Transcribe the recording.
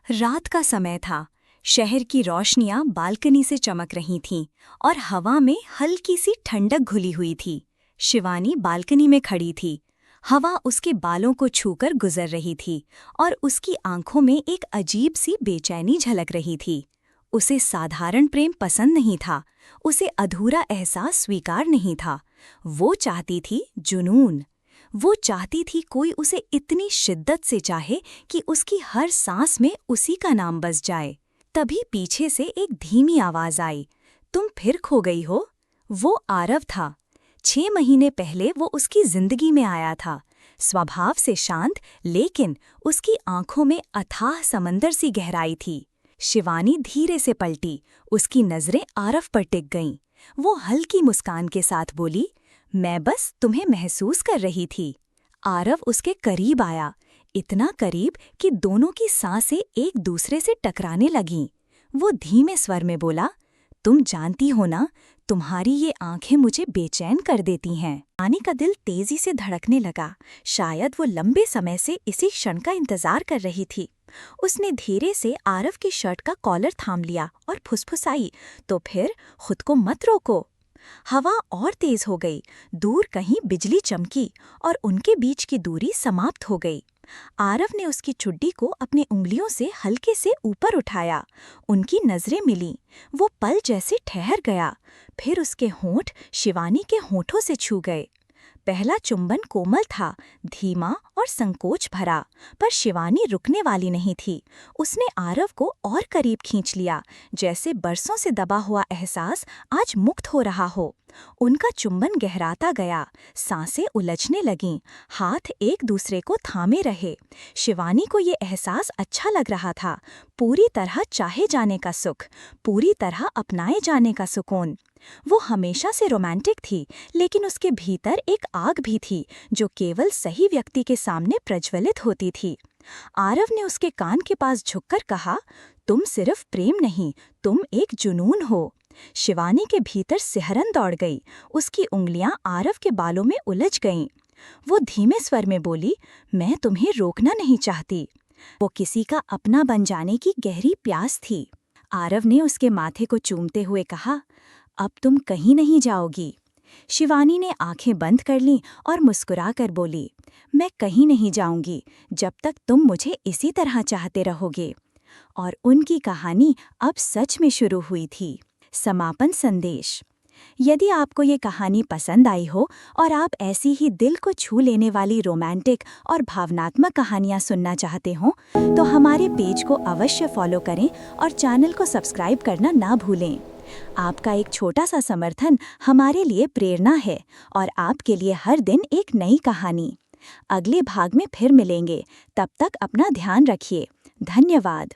रात का समय था। शहर की रोशनियां बालकनी से चमक रही थीं और हवा में हल्की सी ठंडक घुली हुई थी। शिवानी बालकनी में खड़ी थी। हवा उसके बालों को छूकर गुजर रही थी और उसकी आंखों में एक अजीब सी बेचैनी झलक रही थी। उसे साधारण प्रेम पसंद नहीं था, उसे अधूरा एहसास स्वीकार नहीं था। वो चाहती थी जुनून। वो चाहती थी कोई उसे इतनी शिद्दत से चाहे कि उसकी हर सांस में उसी का नाम बस जाए। तभी पीछे से एक धीमी आवाज आई, तुम फिर खो गई हो। वो आरव था। 6 महीने पहले वो उसकी जिंदगी में आया था। स्वभाव से शांत, लेकिन उसकी आंखों में अथाह समंदर सी गहराई थी। शिवानी धीरे से पलटी, उसकी नजरें आरव पर टिक गईं। वो हल्की मुस्कान के साथ बोली, मैं बस तुम्हें महसूस कर रही थी। आरव उसके करीब आया, इतना करीब कि दोनों की सांसें एक दूसरे से टकराने लगीं। वो धीमे स्वर में बोला, तुम जानती हो ना, तुम्हारी ये आंखें मुझे बेचैन कर देती हैं। आनी का दिल तेजी से धड़कने लगा। शायद वो लंबे समय से इसी क्षण का इंतजार कर रही थी। उसने धीरे से आरव की शर्ट का कॉलर थाम लिया और फुसफुसाई, तो फिर खुद को मत रोको। हवा और तेज हो गई। दूर कहीं बिजली चमकी और उनके बीच की दूरी समाप्त हो गई। आरव ने उसकी चुड्डी को अपनी उंगलियों से हल्के से ऊपर उठाया। उनकी नजरें मिलीं। वो पल जैसे ठहर गया। फिर उसके होंठ शिवानी के होंठों से छू गए। पहला चुंबन कोमल था, धीमा और संकोच भरा, पर शिवानी रुकने वाली नहीं थी। उसने आरव को और करीब खींच लिया, जैसे बरसों से दबा हुआ एहसास आज मुक्त हो रहा हो। उनका चुंबन गहराता गया, सांसें उलझने लगीं, हाथ एक दूसरे को थामे रहे। शिवानी को ये एहसास अच्छा लग रहा था, पूरी तरह चाहे जाने का सुख, पूरी तरह अपनाए जाने का सुकून। वो हमेशा से रोमांटिक थी, लेकिन उसके भीतर एक आग भी थी जो केवल सही व्यक्ति के सामने प्रज्वलित होती थी। आरव ने उसके कान के पास झुककर कहा, तुम सिर्फ प्रेम नहीं, तुम एक जुनून हो। शिवानी के भीतर सिहरन दौड़ गई। उसकी उंगलियां आरव के बालों में उलझ गईं। वो धीमे स्वर में बोली, मैं तुम्हें रोकना नहीं चाहती। वो किसी का अपना बन जाने की गहरी प्यास थी। आरव ने उसके माथे को चूमते हुए कहा, अब तुम कहीं नहीं जाओगी। शिवानी ने आंखें बंद कर लीं और मुस्कुराकर बोली, मैं कहीं नहीं जाऊंगी जब तक तुम मुझे इसी तरह चाहते रहोगे। और उनकी कहानी अब सच में शुरू हुई थी। समापन संदेश। यदि आपको ये कहानी पसंद आई हो और आप ऐसी ही दिल को छू लेने वाली रोमांटिक और भावनात्मक कहानियाँ सुनना चाहते हो, तो हमारे पेज को अवश्य फॉलो करें और चैनल को सब्सक्राइब करना ना भूलें। आपका एक छोटा सा समर्थन हमारे लिए प्रेरणा है और आपके लिए हर दिन एक नई कहानी। अगले भाग में फिर मिलेंगे, तब तक अपना ध्यान रखिए। धन्यवाद।